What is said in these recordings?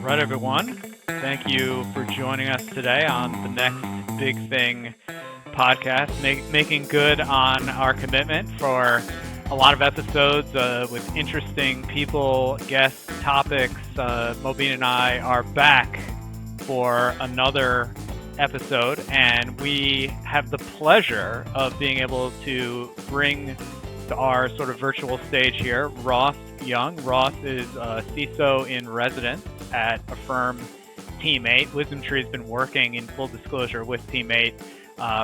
Right, everyone. Thank you for joining us today on the Next Big Thing podcast, making good on our commitment for a lot of episodes with interesting people, guests, topics. Mobeen and I are back for another episode, and we have the pleasure of being able to bring to our sort of virtual stage here Ross Young. Ross is a CISO in residence at a firm, Teammate. WisdomTree has been working in full disclosure with Teammate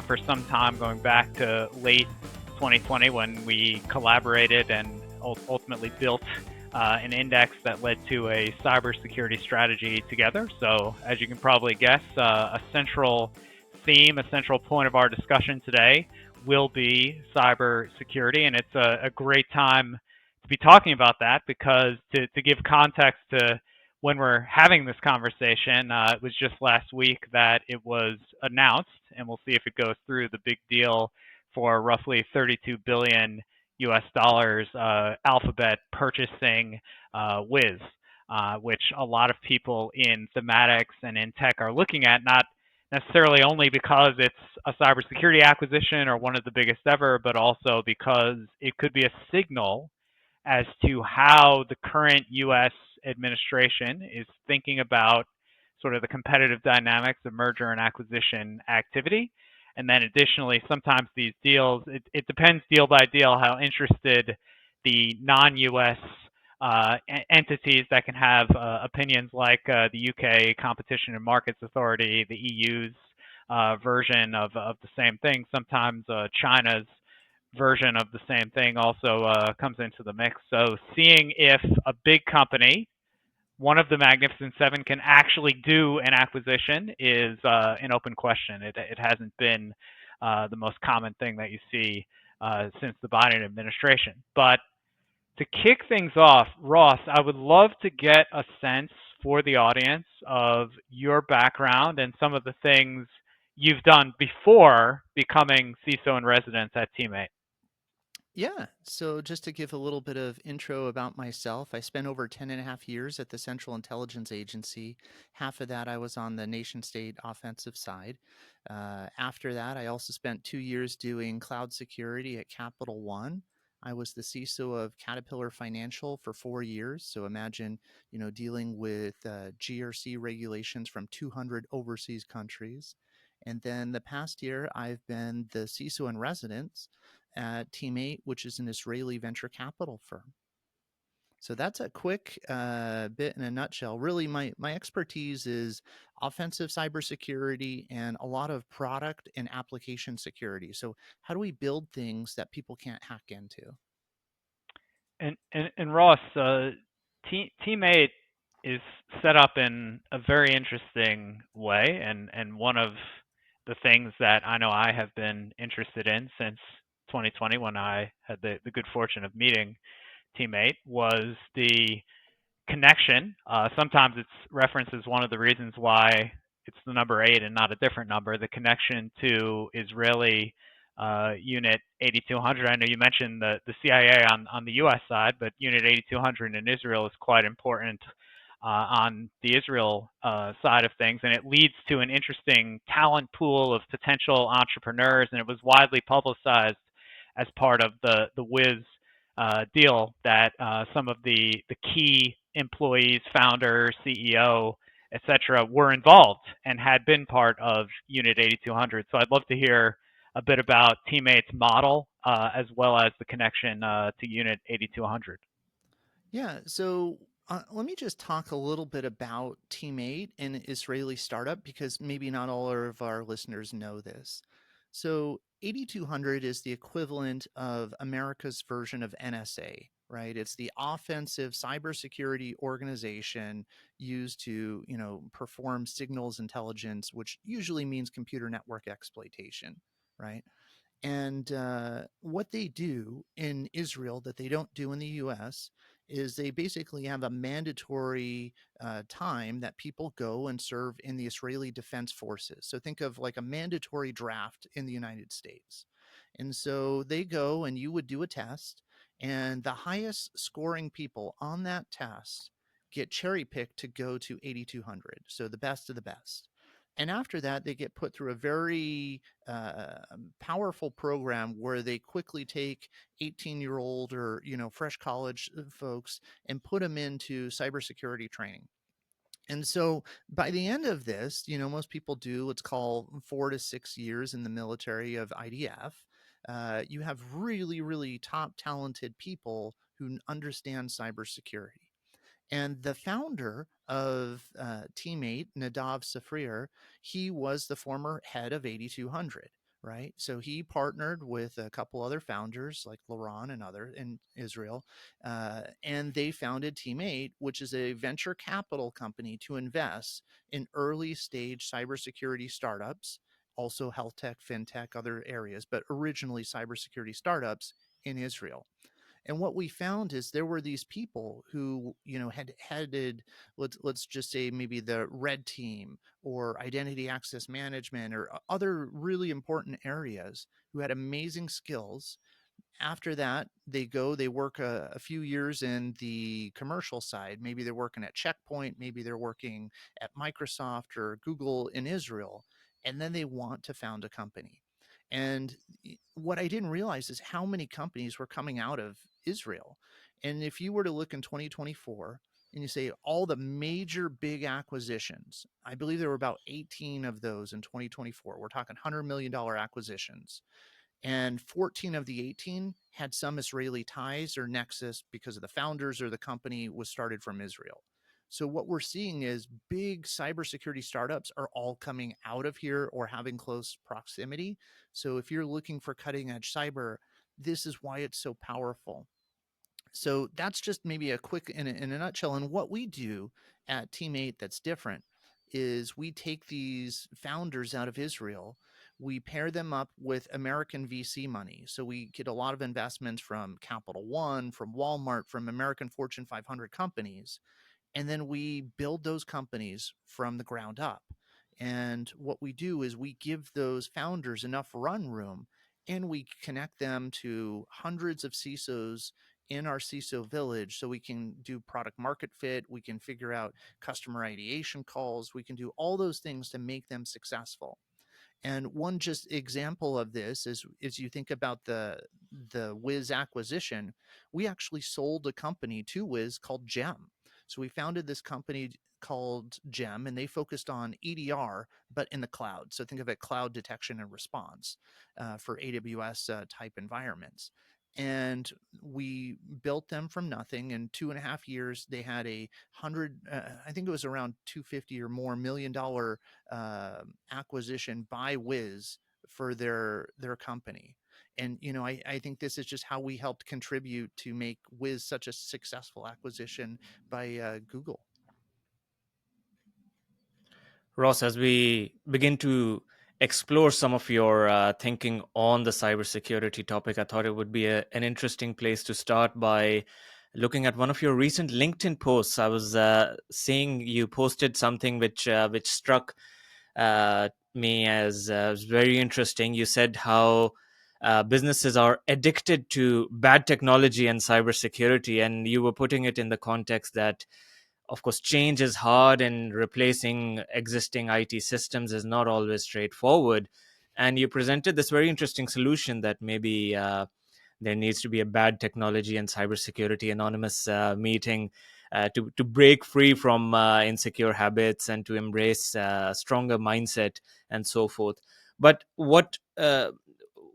for some time, going back to late 2020 when we collaborated and ultimately built an index that led to a cybersecurity strategy together. So, as you can probably guess, a central theme, a central point of our discussion today will be cybersecurity, and it's a great time to be talking about that because to give context to when we're having this conversation, it was just last week that it was announced, and we'll see if it goes through, the big deal for roughly 32 billion US dollars, Alphabet purchasing Wiz, which a lot of people in thematics and in tech are looking at, not necessarily only because it's a cybersecurity acquisition or one of the biggest ever, but also because it could be a signal as to how the current U.S. administration is thinking about sort of the competitive dynamics of merger and acquisition activity. And then additionally, sometimes these deals, it depends deal by deal how interested the non-U.S. Entities that can have opinions like the UK Competition and Markets Authority, the EU's version of the same thing. Sometimes China's version of the same thing also comes into the mix. So seeing if a big company, one of the Magnificent Seven, can actually do an acquisition is an open question. It hasn't been the most common thing that you see since the Biden administration. But to kick things off, Ross, I would love to get a sense for the audience of your background and some of the things you've done before becoming CISO in residence at Teammate. Yeah, so just to give a little bit of intro about myself, I spent over 10 and a half years at the Central Intelligence Agency. Half of that I was on the nation state offensive side. After that, I also spent 2 years doing cloud security at Capital One. I was the CISO of Caterpillar Financial for 4 years. So imagine, dealing with GRC regulations from 200 overseas countries. And then the past year, I've been the CISO in residence at Teammate, which is an Israeli venture capital firm. So that's a quick bit in a nutshell. Really, my expertise is offensive cybersecurity and a lot of product and application security. So how do we build things that people can't hack into? And Ross, Teammate is set up in a very interesting way, and one of the things that I know I have been interested in since 2020 when I had the good fortune of meeting Teammate was the connection. Sometimes it's referenced as one of the reasons why it's the number 8 and not a different number. The connection to Israeli Unit 8200. I know you mentioned the CIA on the U.S. side, but Unit 8200 in Israel is quite important on the Israel side of things, and it leads to an interesting talent pool of potential entrepreneurs, and it was widely publicized as part of the Wiz deal that some of the key employees, founder, CEO, etc., were involved and had been part of Unit 8200. So I'd love to hear a bit about Teammate's model as well as the connection to Unit 8200. Yeah, so let me just talk a little bit about Teammate, an Israeli startup, because maybe not all of our listeners know this. So 8200 is the equivalent of America's version of NSA, right? It's the offensive cybersecurity organization used to, perform signals intelligence, which usually means computer network exploitation, right? And what they do in Israel that they don't do in the US is they basically have a mandatory time that people go and serve in the Israeli Defense Forces. So think of like a mandatory draft in the United States. And so they go and you would do a test, and the highest scoring people on that test get cherry picked to go to 8200, so the best of the best. And after that, they get put through a very powerful program where they quickly take 18-year-old or fresh college folks and put them into cybersecurity training. And so by the end of this, most people do let's call 4 to 6 years in the military of IDF. You have really, really top talented people who understand cybersecurity. And the founder of Teammate, Nadav Safrir, he was the former head of 8200, right? So he partnered with a couple other founders like Laron and other in Israel, and they founded Teammate, which is a venture capital company to invest in early stage cybersecurity startups, also health tech, fintech, other areas, but originally cybersecurity startups in Israel. And what we found is there were these people who, had headed, let's just say maybe the red team or identity access management or other really important areas, who had amazing skills. After that, they work a few years in the commercial side. Maybe they're working at Checkpoint, maybe they're working at Microsoft or Google in Israel, and then they want to found a company. And what I didn't realize is how many companies were coming out of Israel. And if you were to look in 2024 and you say all the major big acquisitions, I believe there were about 18 of those in 2024. We're talking $100 million acquisitions, and 14 of the 18 had some Israeli ties or nexus because of the founders or the company was started from Israel. So what we're seeing is big cybersecurity startups are all coming out of here or having close proximity. So if you're looking for cutting edge cyber, this is why it's so powerful. So that's just maybe a quick in a nutshell. And what we do at Teammate that's different is we take these founders out of Israel, we pair them up with American VC money. So we get a lot of investments from Capital One, from Walmart, from American Fortune 500 companies, and then we build those companies from the ground up. And what we do is we give those founders enough run room, and we connect them to hundreds of CISOs in our CISO village, so we can do product market fit, we can figure out customer ideation calls, we can do all those things to make them successful. And one just example of this is you think about the Wiz acquisition. We actually sold a company to Wiz called Gem. So we founded this company called Gem, and they focused on EDR, but in the cloud. So think of it, cloud detection and response for AWS type environments. And we built them from nothing. In 2.5 years, they had I think it was around 250 or more $1 million acquisition by Wiz for their company. And I think this is just how we helped contribute to make Wiz such a successful acquisition by Google. Ross, as we begin to explore some of your thinking on the cybersecurity topic, I thought it would be an interesting place to start by looking at one of your recent LinkedIn posts. I was seeing you posted something which struck me as very interesting. You said how businesses are addicted to bad technology and cybersecurity, and you were putting it in the context that, of course, change is hard and replacing existing IT systems is not always straightforward. And you presented this very interesting solution that maybe there needs to be a bad technology and cybersecurity anonymous meeting to break free from insecure habits and to embrace stronger mindset and so forth. But what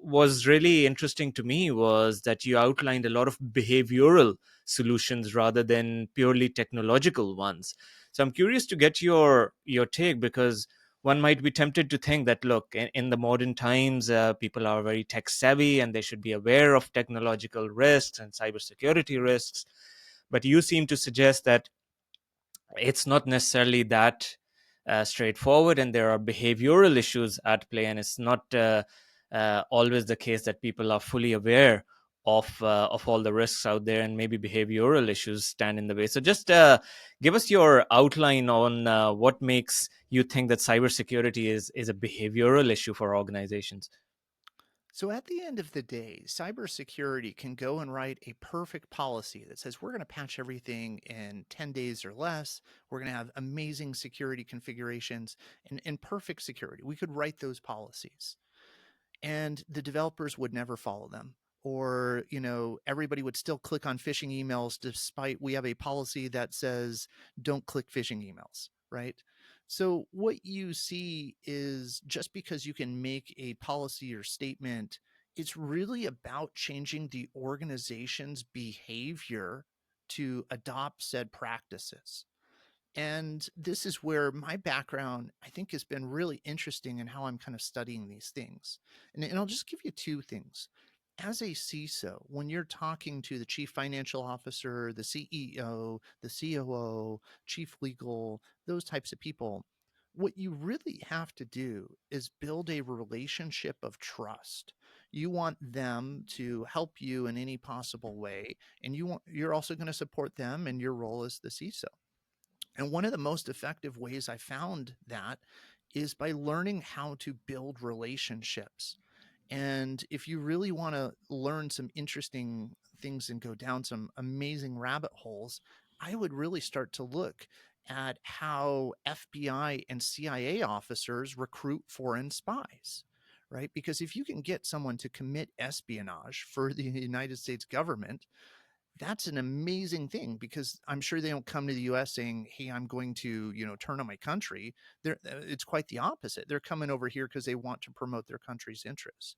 was really interesting to me was that you outlined a lot of behavioral solutions rather than purely technological ones. So I'm curious to get your take, because one might be tempted to think that, look, in the modern times, people are very tech savvy and they should be aware of technological risks and cybersecurity risks. But you seem to suggest that it's not necessarily that straightforward, and there are behavioral issues at play, and it's not always the case that people are fully aware of all the risks out there, and maybe behavioral issues stand in the way. So just give us your outline on what makes you think that cybersecurity is a behavioral issue for organizations. So at the end of the day, cybersecurity can go and write a perfect policy that says we're going to patch everything in 10 days or less. We're going to have amazing security configurations and perfect security. We could write those policies and the developers would never follow them. Or, everybody would still click on phishing emails despite we have a policy that says don't click phishing emails, right? So what you see is just because you can make a policy or statement, it's really about changing the organization's behavior to adopt said practices. And this is where my background, I think, has been really interesting in how I'm kind of studying these things. And I'll just give you two things. As a CISO, when you're talking to the chief financial officer, the CEO, the COO, chief legal, those types of people, what you really have to do is build a relationship of trust. You want them to help you in any possible way, and you're also going to support them in your role as the CISO. And one of the most effective ways I found that is by learning how to build relationships. And if you really want to learn some interesting things and go down some amazing rabbit holes, I would really start to look at how FBI and CIA officers recruit foreign spies, right? Because if you can get someone to commit espionage for the United States government, that's an amazing thing, because I'm sure they don't come to the US saying, hey, I'm going to, turn on my country. It's quite the opposite. They're coming over here because they want to promote their country's interests.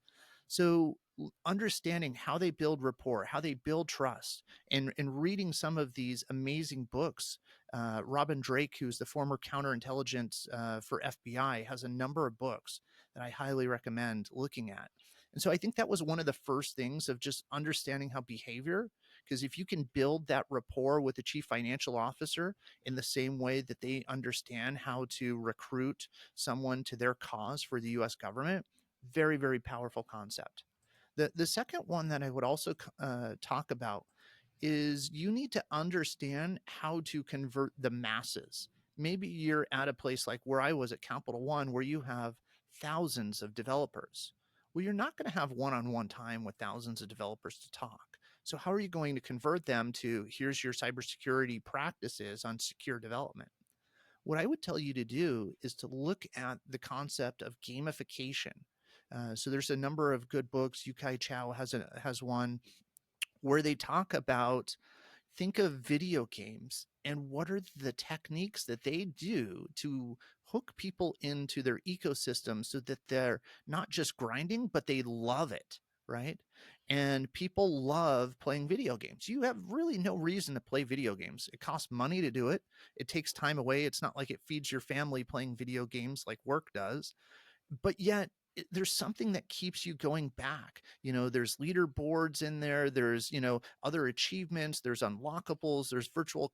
So understanding how they build rapport, how they build trust, and reading some of these amazing books. Robin Drake, who's the former counterintelligence for FBI, has a number of books that I highly recommend looking at. And so I think that was one of the first things of just understanding how behavior, because if you can build that rapport with the chief financial officer in the same way that they understand how to recruit someone to their cause for the US government, very, very powerful concept. The second one that I would also talk about is you need to understand how to convert the masses. Maybe you're at a place like where I was at Capital One, where you have thousands of developers. Well, you're not going to have one-on-one time with thousands of developers to talk. So how are you going to convert them to here's your cybersecurity practices on secure development? What I would tell you to do is to look at the concept of gamification. So there's a number of good books. Yukai Chao has one where they talk about, think of video games and what are the techniques that they do to hook people into their ecosystem so that they're not just grinding, but they love it, right? And people love playing video games. You have really no reason to play video games. It costs money to do it. It takes time away. It's not like it feeds your family playing video games like work does, but yet there's something that keeps you going back. There's leaderboards in there. There's, other achievements. There's unlockables. There's virtual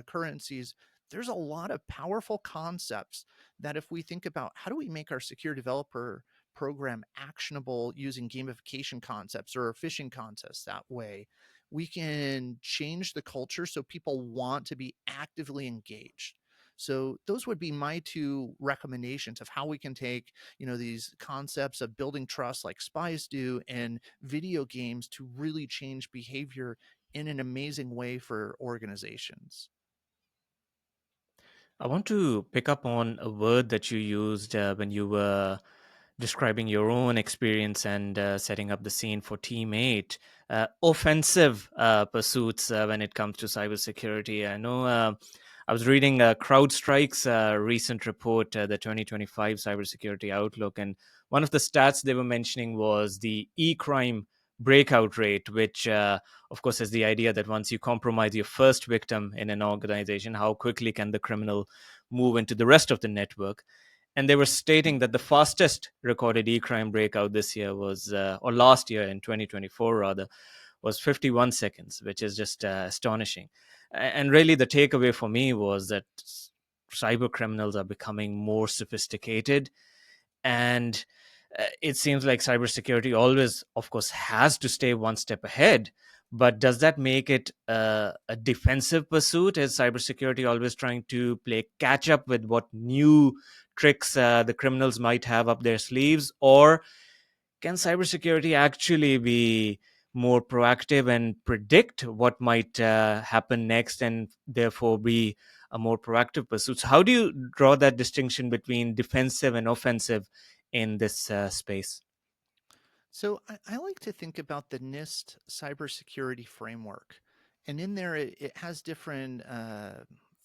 currencies. There's a lot of powerful concepts that if we think about how do we make our secure developer program actionable using gamification concepts or phishing concepts, that way we can change the culture so people want to be actively engaged. So those would be my two recommendations of how we can take, these concepts of building trust like spies do and video games to really change behavior in an amazing way for organizations. I want to pick up on a word that you used when you were describing your own experience and setting up the scene for Team 8. Offensive pursuits when it comes to cybersecurity. I know I was reading CrowdStrike's recent report, the 2025 Cybersecurity Outlook, and one of the stats they were mentioning was the e-crime breakout rate, which of course is the idea that once you compromise your first victim in an organization, how quickly can the criminal move into the rest of the network. And they were stating that the fastest recorded e-crime breakout this year was, or last year in 2024 rather, was 51 seconds, which is just astonishing. And really the takeaway for me was that cyber criminals are becoming more sophisticated, and it seems like cybersecurity always, of course, has to stay one step ahead. But does that make it a defensive pursuit? Is cybersecurity always trying to play catch up with what new tricks the criminals might have up their sleeves? Or can cybersecurity actually be more proactive and predict what might happen next, and therefore be a more proactive pursuit? So how do you draw that distinction between defensive and offensive in this space? So I like to think about the NIST cybersecurity framework. And in there, it has different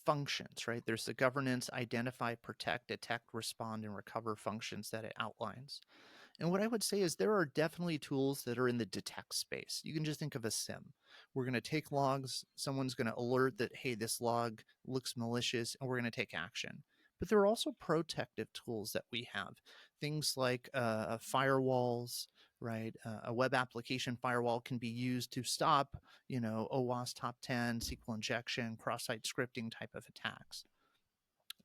functions, right? There's the governance, identify, protect, detect, respond, and recover functions that it outlines. And what I would say is there are definitely tools that are in the detect space. You can just think of a SIM. We're going to take logs, someone's going to alert that, hey, this log looks malicious, and we're going to take action. But there are also protective tools that we have, things like firewalls, right? A web application firewall can be used to stop, OWASP top 10, SQL injection, cross-site scripting type of attacks.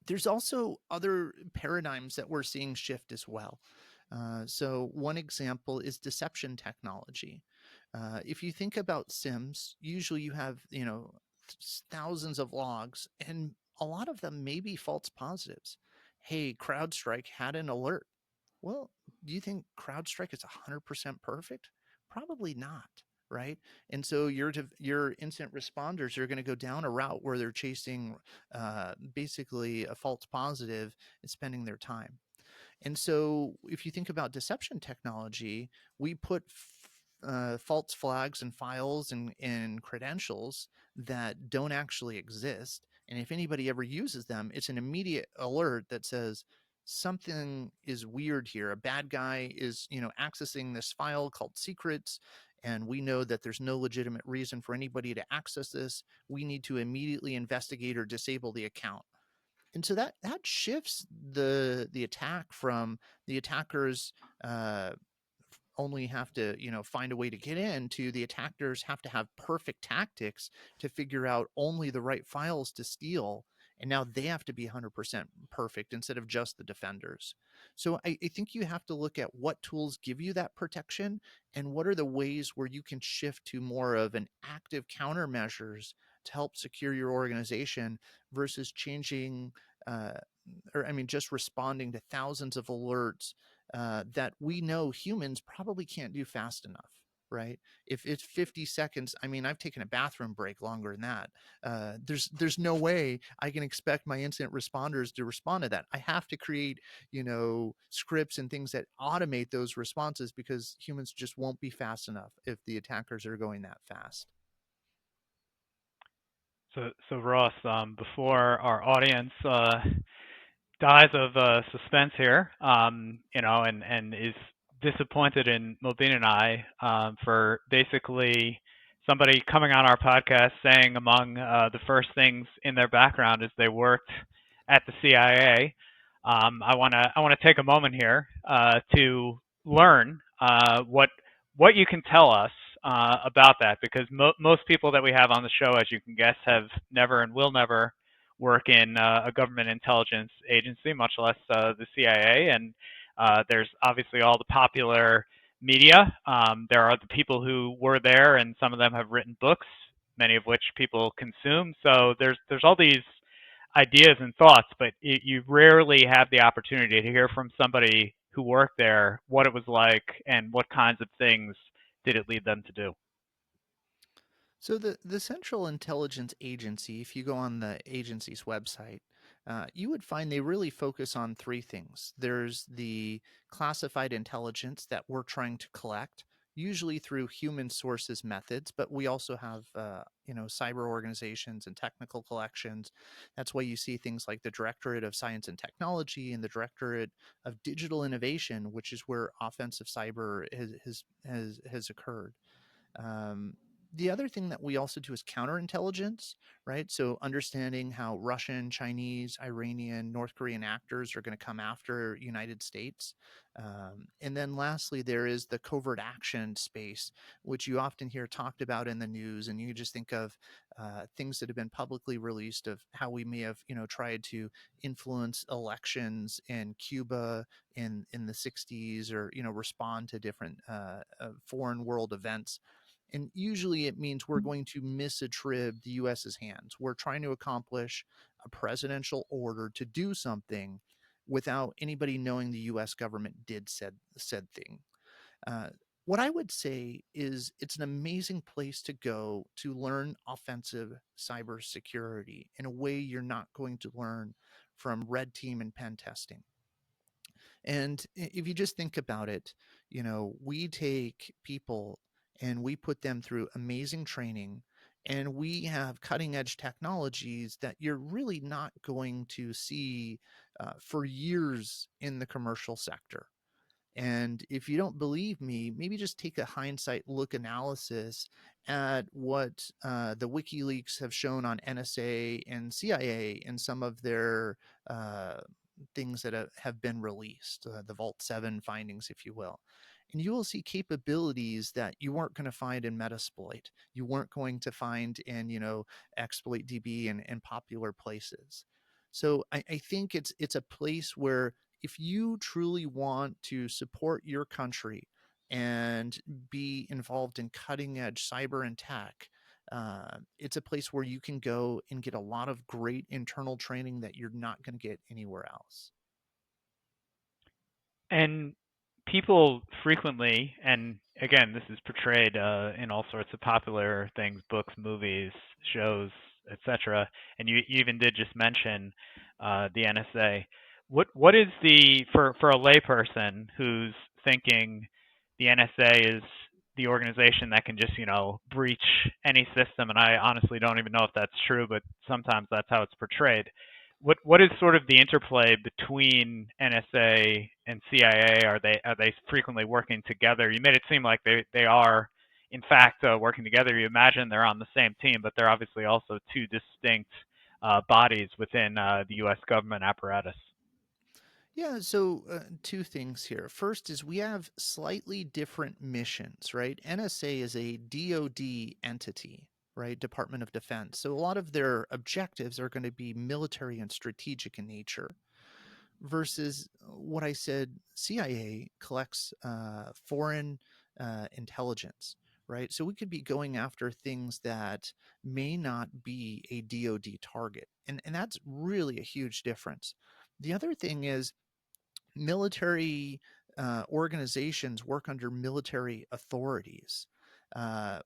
There's also other paradigms that we're seeing shift as well. So one example is deception technology. If you think about SIMs, usually you have, thousands of logs, and a lot of them may be false positives. Hey, CrowdStrike had an alert. Well, do you think CrowdStrike is 100% perfect? Probably not, right? And so your incident responders are going to go down a route where they're chasing basically a false positive and spending their time. And so, if you think about deception technology, we put false flags and files and credentials that don't actually exist. And if anybody ever uses them, it's an immediate alert that says something is weird here. A bad guy is, accessing this file called secrets. And we know that there's no legitimate reason for anybody to access this. We need to immediately investigate or disable the account. And so that shifts the attack from the attackers only have to find a way to get in to the attackers have to have perfect tactics to figure out only the right files to steal, and now they have to be 100% perfect instead of just the defenders. So I think you have to look at what tools give you that protection and what are the ways where you can shift to more of an active countermeasures to help secure your organization versus changing uh, or I mean, just responding to thousands of alerts that we know humans probably can't do fast enough, right? If it's 50 seconds, I mean, I've taken a bathroom break longer than that. There's no way I can expect my incident responders to respond to that. I have to create, scripts and things that automate those responses because humans just won't be fast enough if the attackers are going that fast. So Ross, before our audience dies of suspense here, and is disappointed in Mobeen and I for basically somebody coming on our podcast saying among the first things in their background is they worked at the CIA. I want to take a moment here to learn what you can tell us about that, because most people that we have on the show, as you can guess, have never and will never work in a government intelligence agency, much less the CIA. And there's obviously all the popular media. There are the people who were there, and some of them have written books, many of which people consume. So there's all these ideas and thoughts, but you rarely have the opportunity to hear from somebody who worked there what it was like and what kinds of things did it lead them to do. So the Central Intelligence Agency, if you go on the agency's website, you would find they really focus on three things. There's the classified intelligence that we're trying to collect, usually through human sources methods, but we also have cyber organizations and technical collections. That's why you see things like the Directorate of Science and Technology and the Directorate of Digital Innovation, which is where offensive cyber has occurred. Um, the other thing that we also do is counterintelligence, right? So understanding how Russian, Chinese, Iranian, North Korean actors are going to come after United States. And then lastly, there is the covert action space, which you often hear talked about in the news. And you just think of things that have been publicly released of how we may have, tried to influence elections in Cuba in the 60s, or, respond to different foreign world events. And usually it means we're going to misattribute the US's hands. We're trying to accomplish a presidential order to do something without anybody knowing the US government did said thing. Uh, what I would say is it's an amazing place to go to learn offensive cybersecurity in a way you're not going to learn from red team and pen testing. And if you just think about it, we take people and we put them through amazing training, and we have cutting edge technologies that you're really not going to see for years in the commercial sector. And if you don't believe me, maybe just take a hindsight look analysis at what the WikiLeaks have shown on NSA and CIA in some of their uh, things that have been released, the Vault 7 findings, if you will. And you will see capabilities that you weren't going to find in Metasploit. You weren't going to find in, Exploit DB and popular places. So I think it's a place where if you truly want to support your country and be involved in cutting edge cyber and tech, it's a place where you can go and get a lot of great internal training that you're not going to get anywhere else. And people frequently, and again, this is portrayed in all sorts of popular things, books, movies, shows, etc. And you even did just mention the NSA. What is the for a layperson who's thinking the NSA is the organization that can just breach any system? And I honestly don't even know if that's true, but sometimes that's how it's portrayed. What is sort of the interplay between NSA and CIA? Are they frequently working together? You made it seem like they are in fact working together. You imagine they're on the same team, but they're obviously also two distinct bodies within the U.S. government apparatus. Yeah, so two things here. First is we have slightly different missions, right? NSA is a DoD entity, right? Department of Defense. So a lot of their objectives are going to be military and strategic in nature versus what I said, CIA collects foreign intelligence, right? So we could be going after things that may not be a DoD target. And that's really a huge difference. The other thing is military organizations work under military authorities,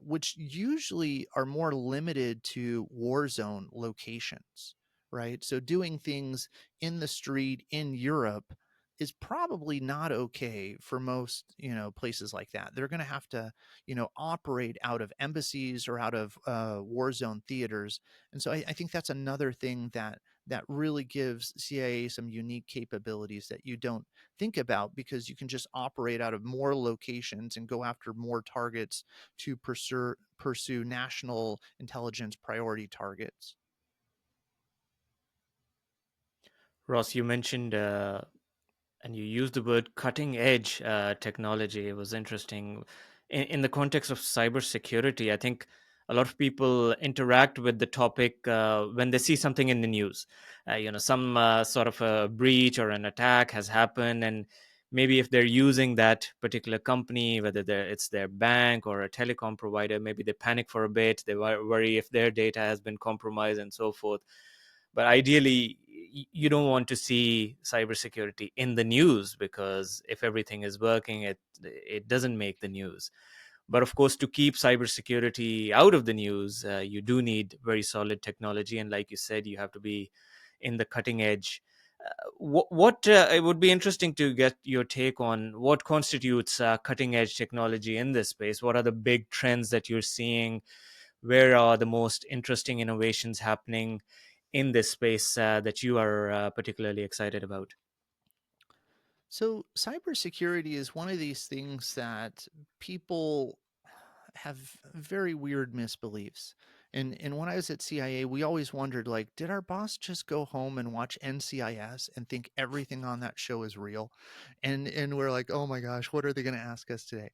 which usually are more limited to war zone locations, right? So doing things in the street in Europe is probably not okay for most places like that. They're going to have to operate out of embassies or out of war zone theaters. And so I think that's another thing that really gives CIA some unique capabilities that you don't think about, because you can just operate out of more locations and go after more targets to pursue national intelligence priority targets. Ross, you mentioned and you used the word cutting edge technology. It was interesting. In the context of cybersecurity, I think a lot of people interact with the topic when they see something in the news. Some sort of a breach or an attack has happened, and maybe if they're using that particular company, whether it's their bank or a telecom provider, maybe they panic for a bit. They worry if their data has been compromised and so forth. But ideally, you don't want to see cybersecurity in the news, because if everything is working, it doesn't make the news. But of course, to keep cybersecurity out of the news, you do need very solid technology, and like you said, you have to be in the cutting edge. What it would be interesting to get your take on what constitutes cutting edge technology in this space. What are the big trends that you're seeing? Where are the most interesting innovations happening in this space that you are particularly excited about? So, cybersecurity is one of these things that people have very weird misbeliefs. And when I was at CIA, we always wondered, like, did our boss just go home and watch NCIS and think everything on that show is real? And we're like, oh my gosh, what are they going to ask us today?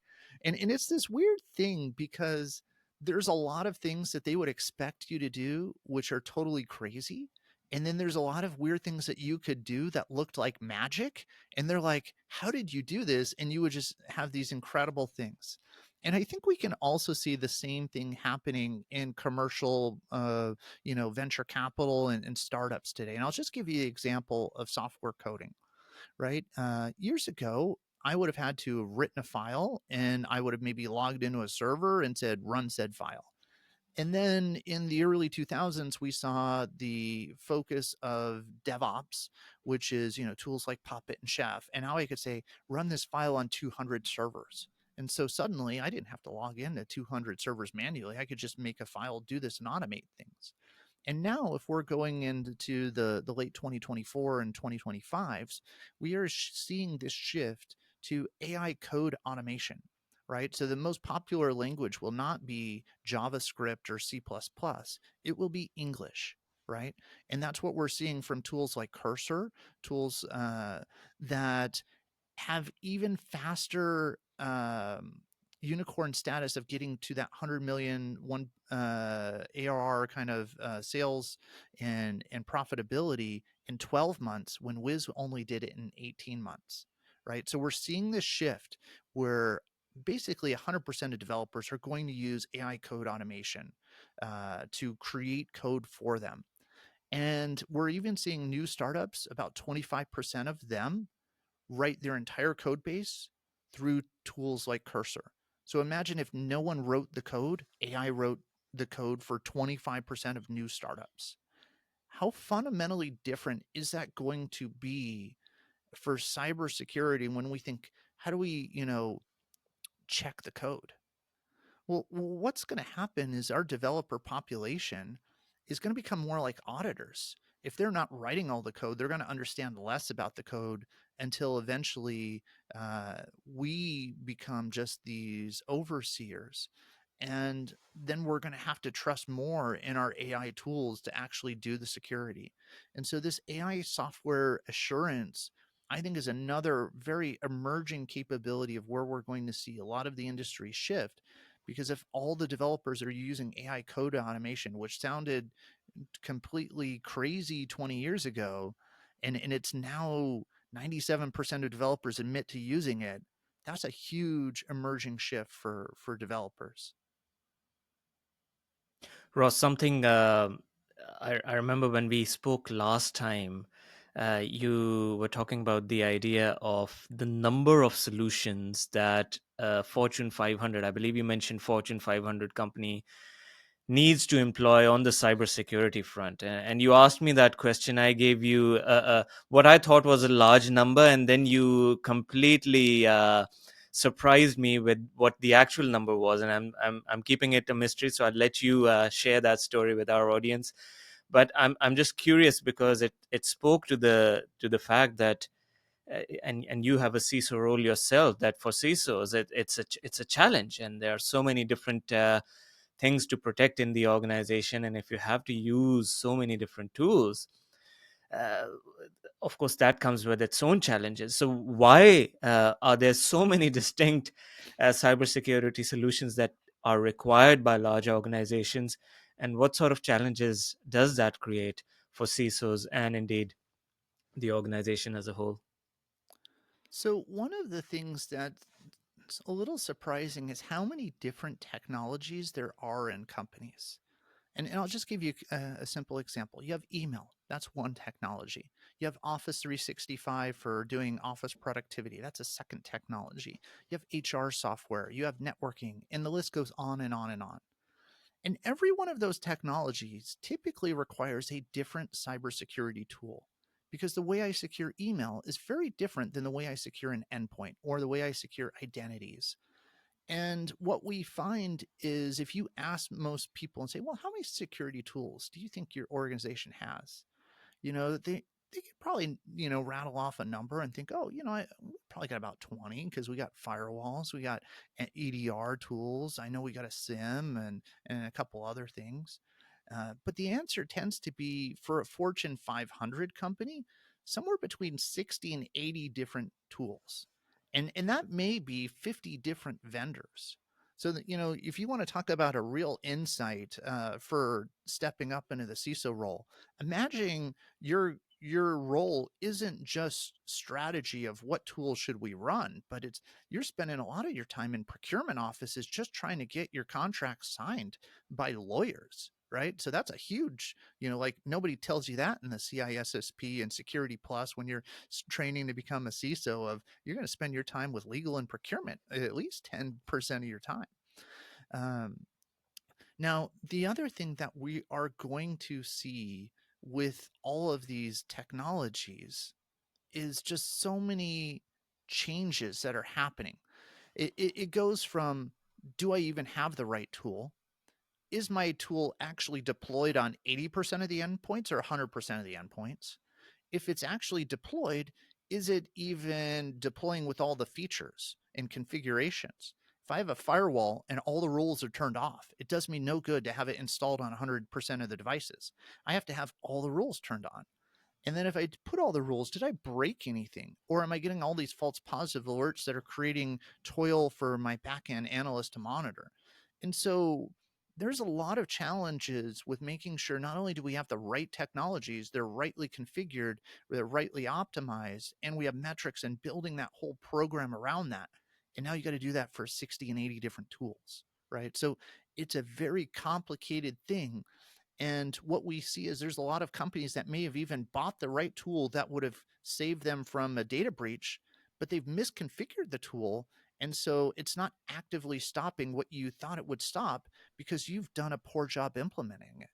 And it's this weird thing because there's a lot of things that they would expect you to do which are totally crazy. And then there's a lot of weird things that you could do that looked like magic. And they're like, how did you do this? And you would just have these incredible things. And I think we can also see the same thing happening in commercial, venture capital and startups today. And I'll just give you the example of software coding, right? Years ago, I would have had to have written a file, and I would have maybe logged into a server and said, run said file. And then in the early 2000s, we saw the focus of DevOps, which is, tools like Puppet and Chef. And now I could say, run this file on 200 servers. And so suddenly I didn't have to log into 200 servers manually. I could just make a file, do this, and automate things. And now, if we're going into the late 2024 and 2025s, we are seeing this shift to AI code automation, right? So the most popular language will not be JavaScript or C++. It will be English, right? And that's what we're seeing from tools like Cursor, tools that have even faster unicorn status of getting to that 100 million ARR kind of sales and profitability in 12 months when Wiz only did it in 18 months, right? So we're seeing this shift where basically 100% of developers are going to use AI code automation to create code for them. And we're even seeing new startups, about 25% of them write their entire code base through tools like Cursor. So imagine if no one wrote the code, AI wrote the code for 25% of new startups. How fundamentally different is that going to be for cybersecurity when we think, how do we, check the code? Well, what's going to happen is our developer population is going to become more like auditors. If they're not writing all the code, they're going to understand less about the code until eventually we become just these overseers. And then we're going to have to trust more in our AI tools to actually do the security. And so, this AI software assurance, I think, is another very emerging capability of where we're going to see a lot of the industry shift. Because if all the developers are using AI code automation, which sounded completely crazy 20 years ago, and it's now 97% of developers admit to using it, that's a huge emerging shift for developers. Ross, something I remember when we spoke last time, you were talking about the idea of the number of solutions that Fortune 500, I believe you mentioned Fortune 500 company needs to employ on the cybersecurity front. And you asked me that question. I gave you what I thought was a large number, and then you completely surprised me with what the actual number was. And I'm keeping it a mystery, so I'll let you share that story with our audience. But I'm just curious because it spoke to the fact that. And you have a CISO role yourself. That for CISOs, it's a challenge, and there are so many different things to protect in the organization. And if you have to use so many different tools, uh, of course, that comes with its own challenges. So, why are there so many distinct cybersecurity solutions that are required by large organizations? And what sort of challenges does that create for CISOs and indeed the organization as a whole? So one of the things that's a little surprising is how many different technologies there are in companies. And I'll just give you a simple example. You have email, that's one technology. You have Office 365 for doing office productivity, that's a second technology. You have HR software, you have networking, and the list goes on and on and on. And every one of those technologies typically requires a different cybersecurity tool, because the way I secure email is very different than the way I secure an endpoint or the way I secure identities. And what we find is, if you ask most people and say, well, how many security tools do you think your organization has? They could probably, rattle off a number and think, oh, we probably got about 20, because we got firewalls, we got EDR tools. I know we got a SIM and a couple other things. But the answer tends to be, for a Fortune 500 company, somewhere between 60 and 80 different tools. And that may be 50 different vendors. So that, if you want to talk about a real insight for stepping up into the CISO role, imagine your role isn't just strategy of what tools should we run, but it's, you're spending a lot of your time in procurement offices just trying to get your contracts signed by lawyers, right? So that's a huge, like nobody tells you that in the CISSP and Security Plus when you're training to become a CISO of you're going to spend your time with legal and procurement at least 10% of your time. Now, the other thing that we are going to see with all of these technologies is just so many changes that are happening. It goes from, do I even have the right tool? Is my tool actually deployed on 80% of the endpoints or 100% of the endpoints? If it's actually deployed, is it even deploying with all the features and configurations? If I have a firewall and all the rules are turned off, it does me no good to have it installed on 100% of the devices. I have to have all the rules turned on. And then if I put all the rules, did I break anything? Or am I getting all these false positive alerts that are creating toil for my backend analyst to monitor? And so there's a lot of challenges with making sure not only do we have the right technologies, they're rightly configured, they're rightly optimized, and we have metrics and building that whole program around that. And now you got to do that for 60 and 80 different tools, right? So it's a very complicated thing. And what we see is there's a lot of companies that may have even bought the right tool that would have saved them from a data breach, but they've misconfigured the tool. And so it's not actively stopping what you thought it would stop because you've done a poor job implementing it.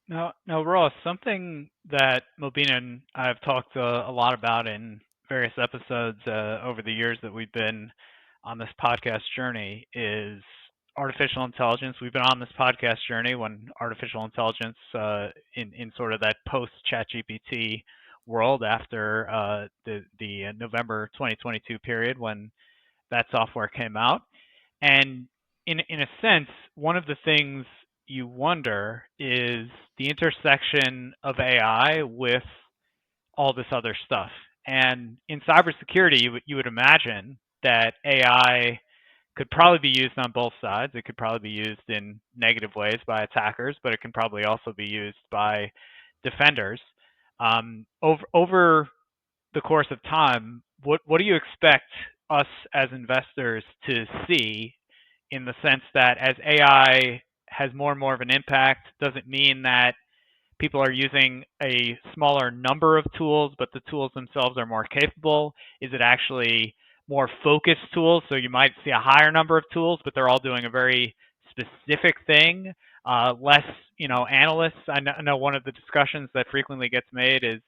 Now, Ross, something that Mobeen and I have talked a lot about in various episodes over the years that we've been on this podcast journey is artificial intelligence. We've been on this podcast journey when artificial intelligence in sort of that post ChatGPT world after the November 2022 period when that software came out. And in a sense, one of the things you wonder is the intersection of AI with all this other stuff. And in cybersecurity, you would imagine that AI could probably be used on both sides. It could probably be used in negative ways by attackers, but it can probably also be used by defenders. Over the course of time, what do you expect us as investors to see in the sense that as AI has more and more of an impact, does it mean that people are using a smaller number of tools, but the tools themselves are more capable? Is it actually more focused tools? So you might see a higher number of tools, but they're all doing a very specific thing. Less, analysts. I know one of the discussions that frequently gets made is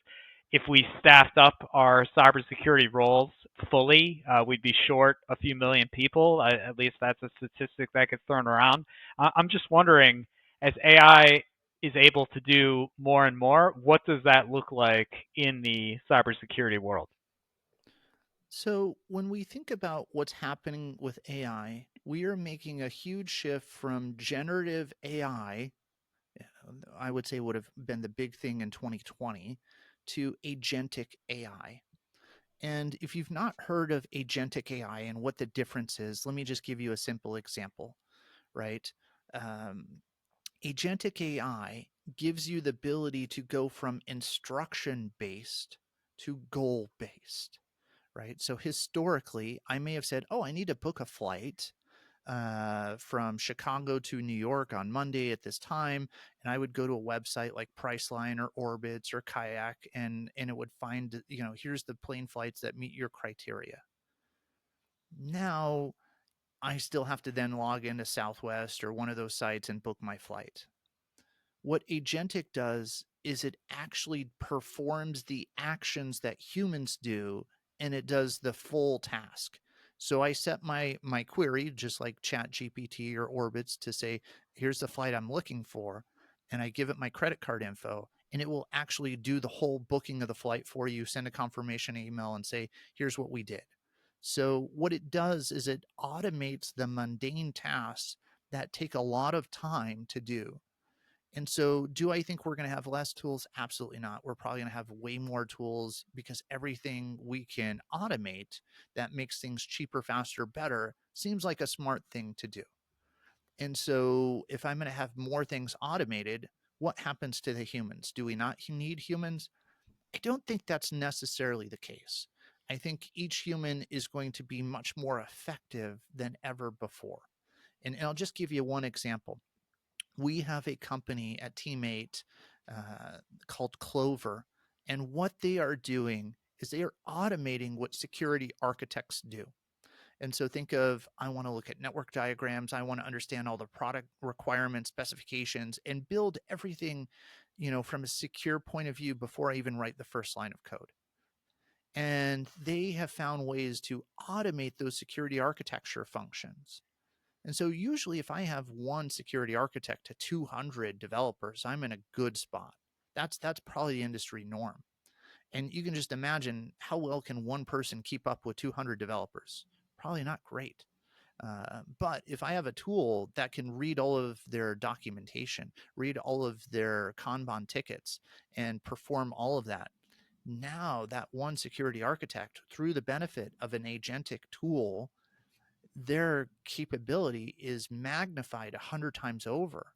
if we staffed up our cybersecurity roles fully, we'd be short a few million people. At least that's a statistic that gets thrown around. I'm just wondering, as AI is able to do more and more, what does that look like in the cybersecurity world? So when we think about what's happening with AI, we are making a huge shift from generative AI, I would say would have been the big thing in 2020, to agentic AI. And if you've not heard of agentic AI and what the difference is, let me just give you a simple example, right? Um, agentic AI gives you the ability to go from instruction based to goal based, right? So historically, I may have said, oh, I need to book a flight from Chicago to New York on Monday at this time, and I would go to a website like Priceline or Orbitz or Kayak, and it would find, here's the plane flights that meet your criteria. Now I still have to then log into Southwest or one of those sites and book my flight. What agentic does is it actually performs the actions that humans do, and it does the full task. So I set my query, just like ChatGPT or Orbitz, to say, here's the flight I'm looking for, and I give it my credit card info, and it will actually do the whole booking of the flight for you, send a confirmation email, and say, here's what we did. So what it does is it automates the mundane tasks that take a lot of time to do. And so, do I think we're going to have less tools? Absolutely not. We're probably going to have way more tools because everything we can automate that makes things cheaper, faster, better seems like a smart thing to do. And so, if I'm going to have more things automated, what happens to the humans? Do we not need humans? I don't think that's necessarily the case. I think each human is going to be much more effective than ever before. And I'll just give you one example. We have a company at Teammate called Clover, and what they are doing is they are automating what security architects do. And so think of, I want to look at network diagrams. I want to understand all the product requirements, specifications, and build everything, from a secure point of view before I even write the first line of code. And they have found ways to automate those security architecture functions. And so usually if I have one security architect to 200 developers, I'm in a good spot. That's probably the industry norm. And you can just imagine, how well can one person keep up with 200 developers? Probably not great. But if I have a tool that can read all of their documentation, read all of their Kanban tickets, and perform all of that, now that one security architect, through the benefit of an agentic tool, their capability is magnified 100 times over.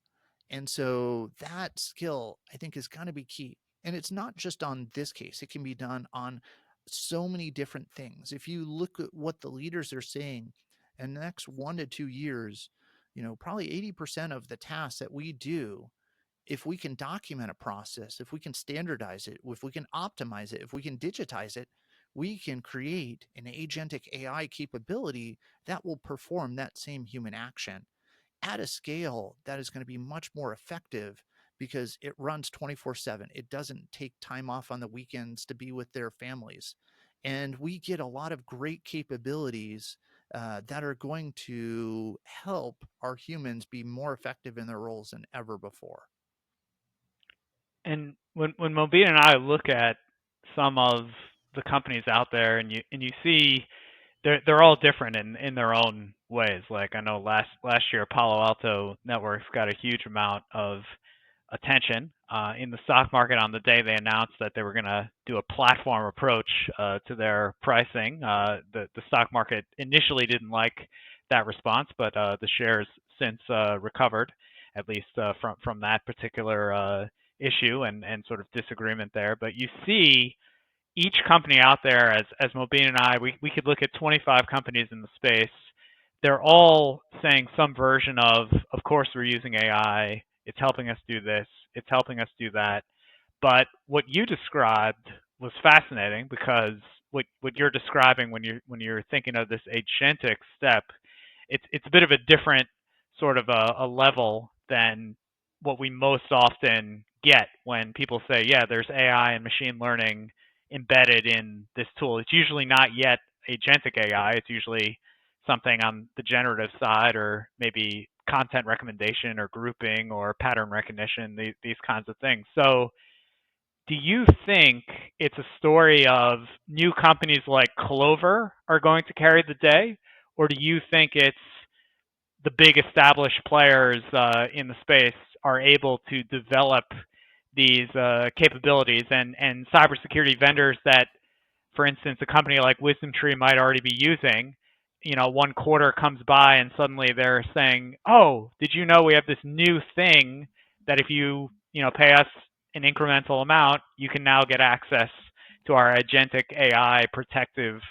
And so that skill, I think, is going to be key. And it's not just on this case, it can be done on so many different things. If you look at what the leaders are saying, in the next 1 to 2 years, probably 80% of the tasks that we do, if we can document a process, if we can standardize it, if we can optimize it, if we can digitize it, we can create an agentic AI capability that will perform that same human action at a scale that is going to be much more effective, because it runs 24/7. It doesn't take time off on the weekends to be with their families. And we get a lot of great capabilities that are going to help our humans be more effective in their roles than ever before. And when Mobeen and I look at some of the companies out there, and you see they're all different in their own ways. Like I know last year Palo Alto Networks got a huge amount of attention in the stock market on the day they announced that they were going to do a platform approach to their pricing. The stock market initially didn't like that response, but the shares since recovered, at least from that particular issue and sort of disagreement there. But you see each company out there, as Mobeen and I, we could look at 25 companies in the space. They're all saying some version of course we're using AI. It's helping us do this. It's helping us do that. But what you described was fascinating, because what you're describing when you're thinking of this agentic step, it's a bit of a different sort of a level than what we most often get when people say, yeah, there's AI and machine learning embedded in this tool. It's usually not yet agentic AI. It's usually something on the generative side, or maybe content recommendation or grouping or pattern recognition, these kinds of things. So do you think it's a story of new companies like Clover are going to carry the day, or do you think it's the big established players in the space are able to develop these capabilities, and cybersecurity vendors that, for instance, a company like Wisdom Tree might already be using, 1 quarter comes by and suddenly they're saying, "Oh, did you know we have this new thing that if you, pay us an incremental amount, you can now get access to our agentic AI protective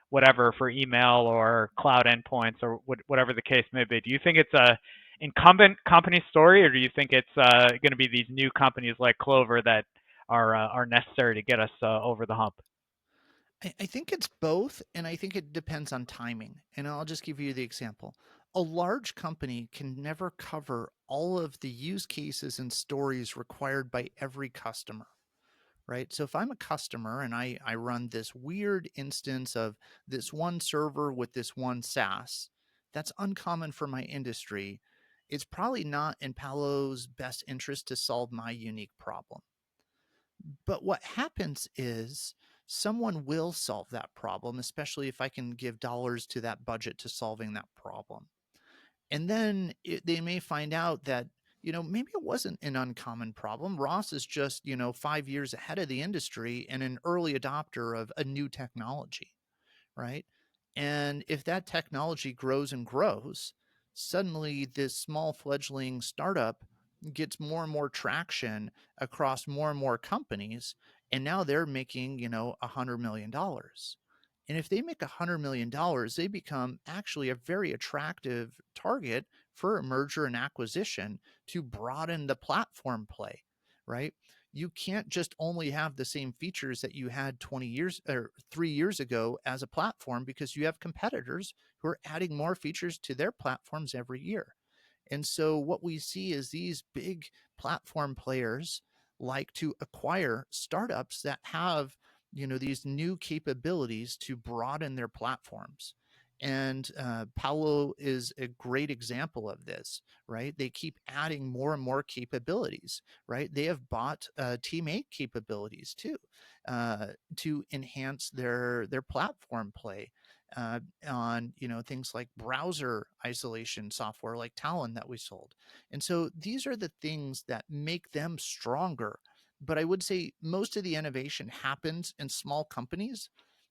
whatever for email or cloud endpoints or whatever the case may be." Do you think it's a incumbent company story, or do you think it's going to be these new companies like Clover that are necessary to get us over the hump? I think it's both, and I think it depends on timing. And I'll just give you the example. A large company can never cover all of the use cases and stories required by every customer, right? So if I'm a customer and I run this weird instance of this one server with this one SaaS, that's uncommon for my industry. It's probably not in Palo's best interest to solve my unique problem. But what happens is someone will solve that problem, especially if I can give dollars to that budget to solving that problem. And then they may find out that, maybe it wasn't an uncommon problem. Ross is just, 5 years ahead of the industry and an early adopter of a new technology, right? And if that technology grows and grows, suddenly this small fledgling startup gets more and more traction across more and more companies. And now they're making, $100 million. And if they make $100 million, they become actually a very attractive target for a merger and acquisition to broaden the platform play, right? You can't just only have the same features that you had 20 years or 3 years ago as a platform, because you have competitors who are adding more features to their platforms every year. And so what we see is these big platform players like to acquire startups that have, these new capabilities to broaden their platforms. And Paolo is a great example of this, right? They keep adding more and more capabilities, right? They have bought Team8 capabilities too, to enhance their platform play, on things like browser isolation software like Talon that we sold. And so these are the things that make them stronger. But I would say most of the innovation happens in small companies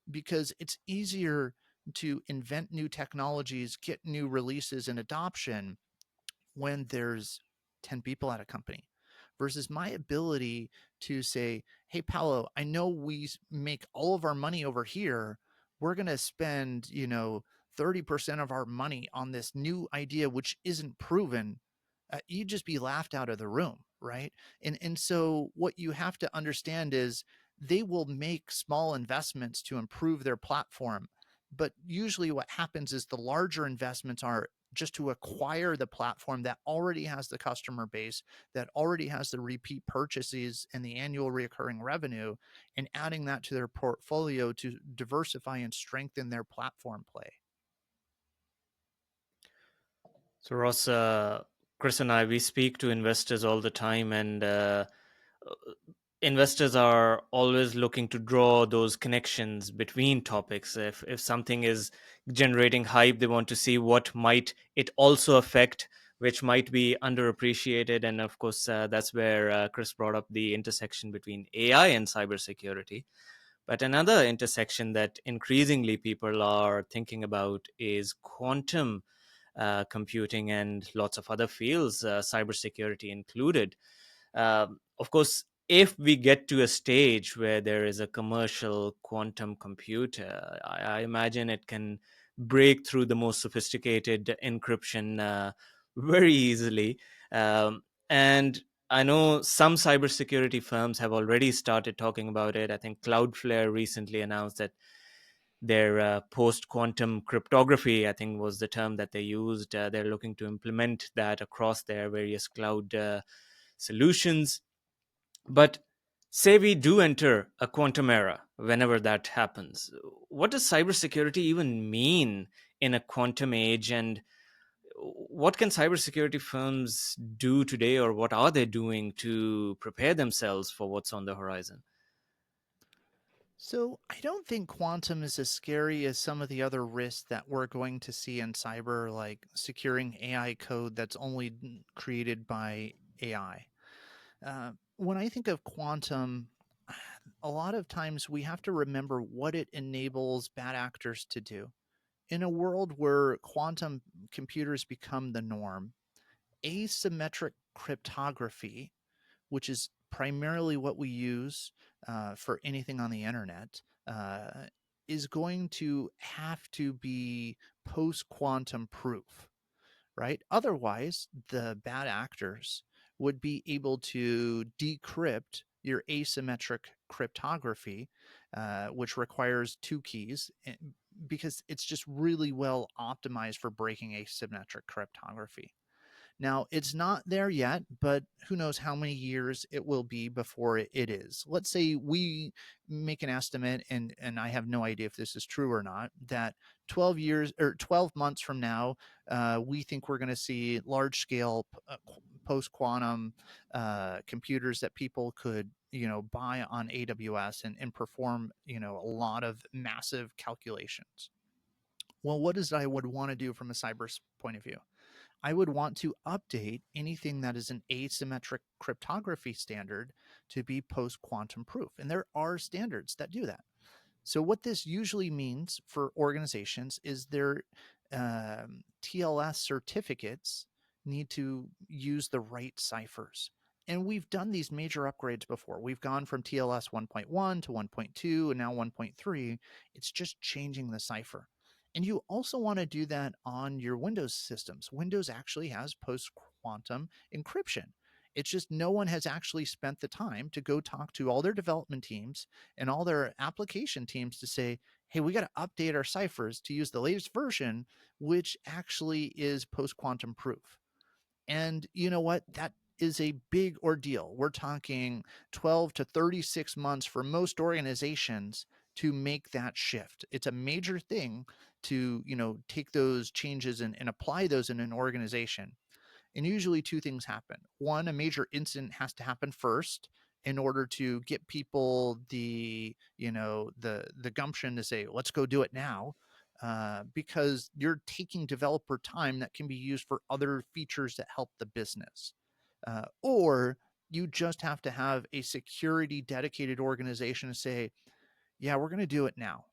because it's easier to invent new technologies, get new releases and adoption when there's 10 people at a company, versus my ability to say, hey, Paolo, I know we make all of our money over here. We're going to spend, 30% of our money on this new idea, which isn't proven. You'd just be laughed out of the room, right? And so what you have to understand is they will make small investments to improve their platform. But usually what happens is the larger investments are just to acquire the platform that already has the customer base, that already has the repeat purchases and the annual recurring revenue, and adding that to their portfolio to diversify and strengthen their platform play. So, Ross, Chris and I, we speak to investors all the time, and investors are always looking to draw those connections between topics. If something is generating hype, they want to see what might it also affect, which might be underappreciated. And of course, that's where Chris brought up the intersection between AI and cybersecurity. But another intersection that increasingly people are thinking about is quantum computing and lots of other fields, cybersecurity included. Of course, if we get to a stage where there is a commercial quantum computer, I imagine it can break through the most sophisticated encryption very easily. And I know some cybersecurity firms have already started talking about it. I think Cloudflare recently announced that their post quantum cryptography, I think was the term that they used. They're looking to implement that across their various cloud solutions. But say we do enter a quantum era, whenever that happens, what does cybersecurity even mean in a quantum age? And what can cybersecurity firms do today, or what are they doing to prepare themselves for what's on the horizon? So I don't think quantum is as scary as some of the other risks that we're going to see in cyber, like securing AI code that's only created by AI. When I think of quantum, a lot of times we have to remember what it enables bad actors to do. In a world where quantum computers become the norm, asymmetric cryptography, which is primarily what we use for anything on the internet, is going to have to be post quantum proof, right? Otherwise, the bad actors would be able to decrypt your asymmetric cryptography, which requires two keys, because it's just really well optimized for breaking asymmetric cryptography. Now, it's not there yet, but who knows how many years it will be before it is. Let's say we make an estimate, and I have no idea if this is true or not, that 12 years or 12 months from now, we think we're going to see large scale post quantum computers that people could buy on AWS and perform a lot of massive calculations. Well, what is it I would want to do from a cyber point of view? I would want to update anything that is an asymmetric cryptography standard to be post quantum proof. And there are standards that do that. So, what this usually means for organizations is their TLS certificates need to use the right ciphers. And we've done these major upgrades before. We've gone from TLS 1.1 to 1.2 and now 1.3. It's just changing the cipher. And you also want to do that on your Windows systems. Windows actually has post quantum encryption. It's just no one has actually spent the time to go talk to all their development teams and all their application teams to say, hey, we got to update our ciphers to use the latest version, which actually is post quantum proof. And you know what? That is a big ordeal. We're talking 12 to 36 months for most organizations to make that shift. It's a major thing to, take those changes and apply those in an organization. And usually two things happen. One, a major incident has to happen first in order to get people the gumption to say, let's go do it now. Because you're taking developer time that can be used for other features that help the business. Or you just have to have a security dedicated organization to say, yeah, we're going to do it now.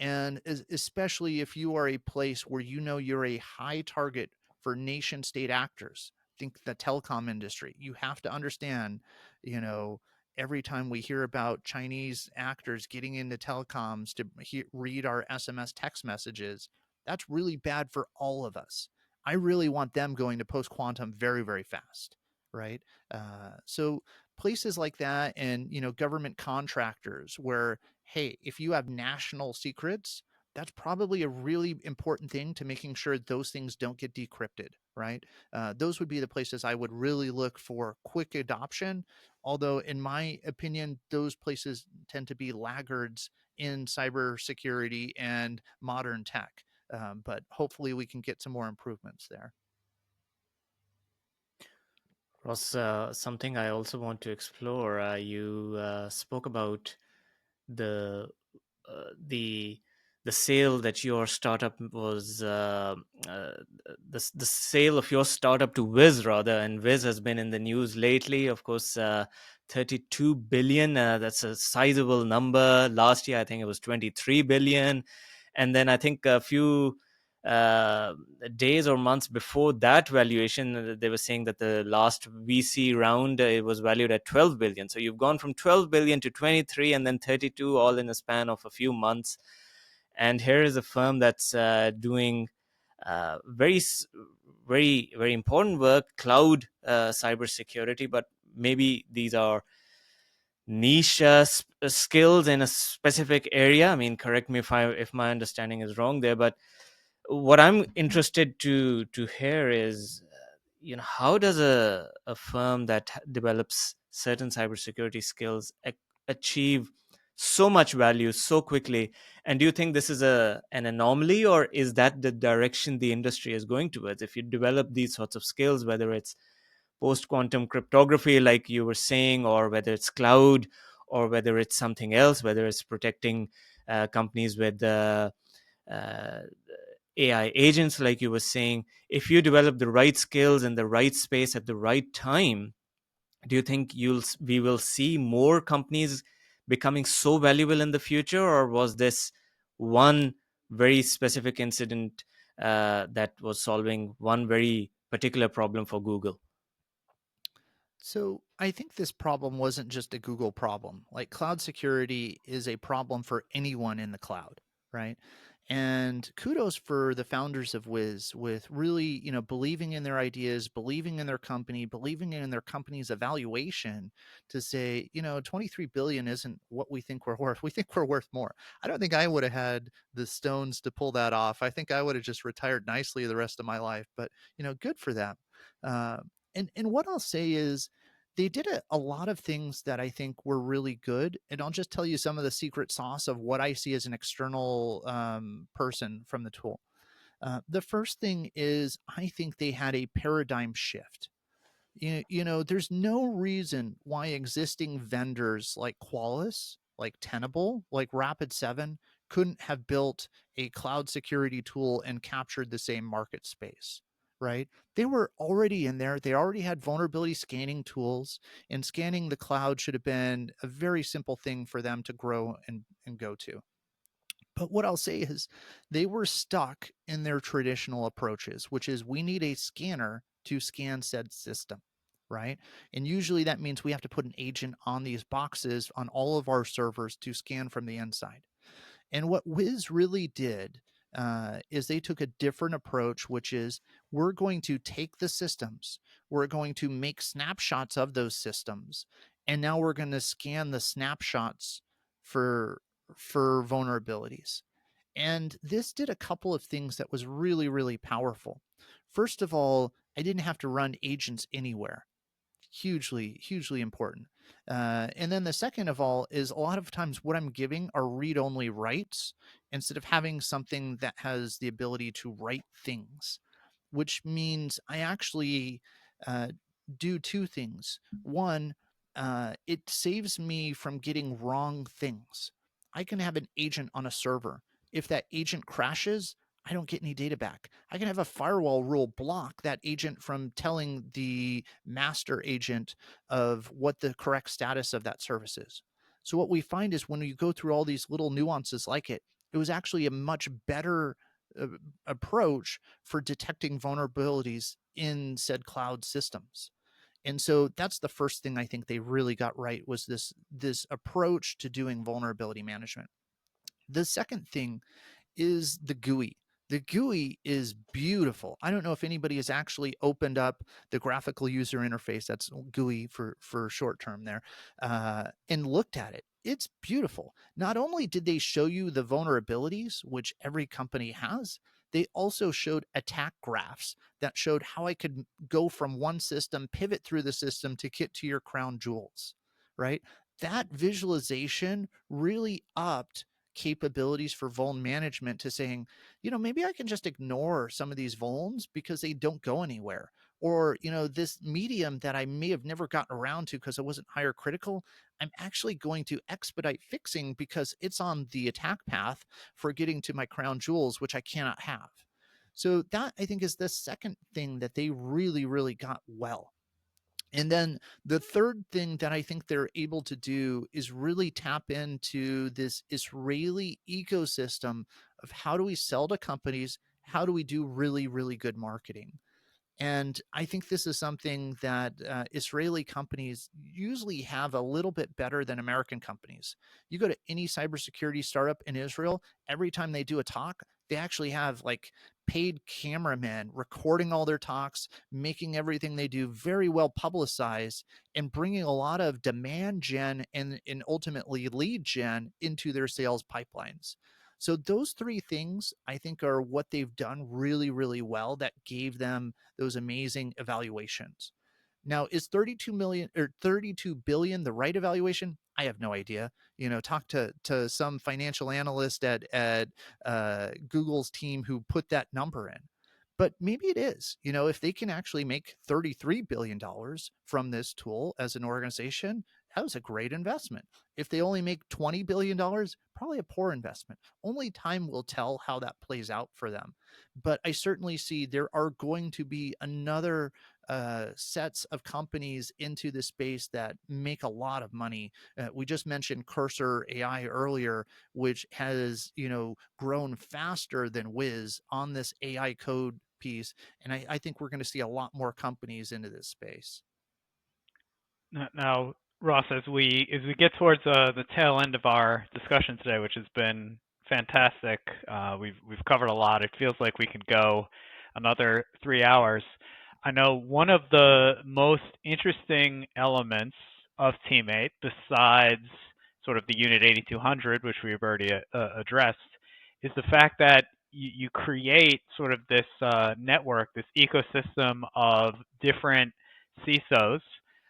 And especially if you are a place where you're a high target for nation state actors, think the telecom industry, you have to understand, you know, every time we hear about Chinese actors getting into telecoms to read our SMS text messages, that's really bad for all of us. I really want them going to post quantum very, very fast, right? So places like that, and government contractors where, hey, if you have national secrets, that's probably a really important thing to making sure those things don't get decrypted, right? Those would be the places I would really look for quick adoption. Although, in my opinion, those places tend to be laggards in cybersecurity and modern tech. But hopefully, we can get some more improvements there. Ross, something I also want to explore. You spoke about the uh, the the sale that your startup was the sale of your startup to Wiz, rather, and Wiz has been in the news lately. Of course, 32 billion. That's a sizable number. Last year, I think it was 23 billion, and then I think a few uh, days or months before that valuation, they were saying that the last VC round, it was valued at 12 billion. So you've gone from 12 billion to 23 and then 32, all in a span of a few months. And here is a firm that's doing very, very important work, cloud cybersecurity, but maybe these are niche skills in a specific area. I mean, correct me if my understanding is wrong there, but what I'm interested to hear is, how does a firm that develops certain cybersecurity skills achieve so much value so quickly? And do you think this is an anomaly, or is that the direction the industry is going towards? If you develop these sorts of skills, whether it's post quantum cryptography, like you were saying, or whether it's cloud, or whether it's something else, whether it's protecting companies with uh, AI agents, like you were saying, if you develop the right skills in the right space at the right time, do you think we will see more companies becoming so valuable in the future, or was this one very specific incident that was solving one very particular problem for Google? So I think this problem wasn't just a Google problem. Like, cloud security is a problem for anyone in the cloud, right? And kudos for the founders of Wiz with really, believing in their ideas, believing in their company, believing in their company's evaluation to say, 23 billion isn't what we think we're worth. We think we're worth more. I don't think I would have had the stones to pull that off. I think I would have just retired nicely the rest of my life, but, good for them. Uh, and what I'll say is they did a lot of things that I think were really good. And I'll just tell you some of the secret sauce of what I see as an external person from the tool. The first thing is I think they had a paradigm shift. There's no reason why existing vendors like Qualys, like Tenable, like Rapid7 couldn't have built a cloud security tool and captured the same market space, right? They were already in there. They already had vulnerability scanning tools, and scanning the cloud should have been a very simple thing for them to grow and go to. But what I'll say is they were stuck in their traditional approaches, which is we need a scanner to scan said system, right? And usually that means we have to put an agent on these boxes on all of our servers to scan from the inside. And what Wiz really did is they took a different approach, which is we're going to take the systems, we're going to make snapshots of those systems, and now we're going to scan the snapshots for vulnerabilities. And this did a couple of things that was really, really powerful. First of all, I didn't have to run agents anywhere. Hugely important. And then the second of all is a lot of times what I'm giving are read-only writes instead of having something that has the ability to write things, which means I actually uh, do two things. One, it saves me from getting wrong things. I can have an agent on a server. If that agent crashes, I don't get any data back. I can have a firewall rule block that agent from telling the master agent of what the correct status of that service is. So what we find is when you go through all these little nuances like it was actually a much better uh, approach for detecting vulnerabilities in said cloud systems. And so that's the first thing I think they really got right was this approach to doing vulnerability management. The second thing is the GUI. The GUI is beautiful. I don't know if anybody has actually opened up the graphical user interface, that's GUI for short term there, and looked at it. It's beautiful. Not only did they show you the vulnerabilities, which every company has, they also showed attack graphs that showed how I could go from one system, pivot through the system to get to your crown jewels, right? That visualization really upped capabilities for vuln management to saying, maybe I can just ignore some of these vulns because they don't go anywhere. Or, this medium that I may have never gotten around to because it wasn't higher critical, I'm actually going to expedite fixing because it's on the attack path for getting to my crown jewels, which I cannot have. So that I think is the second thing that they really, really got well. And then the third thing that I think they're able to do is really tap into this Israeli ecosystem of how do we sell to companies? How do we do really, really good marketing? And I think this is something that Israeli companies usually have a little bit better than American companies. You go to any cybersecurity startup in Israel, every time they do a talk, they actually have like paid cameramen recording all their talks, making everything they do very well publicized, and bringing a lot of demand gen and ultimately lead gen into their sales pipelines. So those three things I think are what they've done really, really well that gave them those amazing evaluations. Now, is 32 million or 32 billion the right evaluation? I have no idea. Talk to some financial analyst at Google's team who put that number in. But maybe it is. If they can actually make $33 billion from this tool as an organization, that was a great investment. If they only make $20 billion, probably a poor investment. Only time will tell how that plays out for them. But I certainly see there are going to be another sets of companies into the space that make a lot of money. We just mentioned Cursor AI earlier, which has grown faster than Wiz on this AI code piece, and I think we're going to see a lot more companies into this space. Now, Ross, as we get towards the tail end of our discussion today, which has been fantastic, we've covered a lot. It feels like we could go another 3 hours. I know one of the most interesting elements of Teammate, besides sort of the Unit 8200, which we've already addressed, is the fact that you create sort of this network, this ecosystem of different CISOs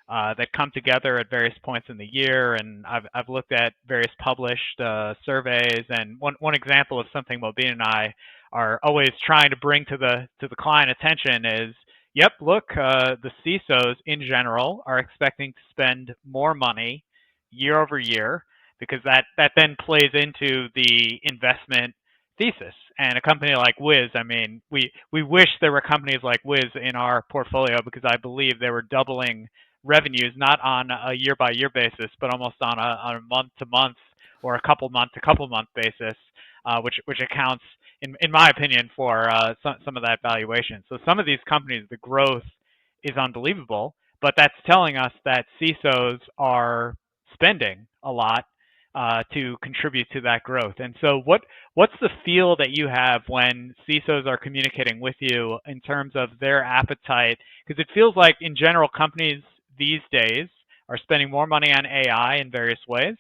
that come together at various points in the year. And I've looked at various published surveys. And one example of something Mobeen and I are always trying to bring to the client attention is, yep, look, the CISOs in general are expecting to spend more money year over year because that then plays into the investment thesis. And a company like Wiz, I mean, we wish there were companies like Wiz in our portfolio because I believe they were doubling revenues, not on a year by year basis, but almost on a month to month or a couple month to couple month basis, which accounts, in my opinion, for some of that valuation. So some of these companies, the growth is unbelievable, but that's telling us that CISOs are spending a lot to contribute to that growth. And so, what's the feel that you have when CISOs are communicating with you in terms of their appetite? Because it feels like, in general, companies these days are spending more money on AI in various ways,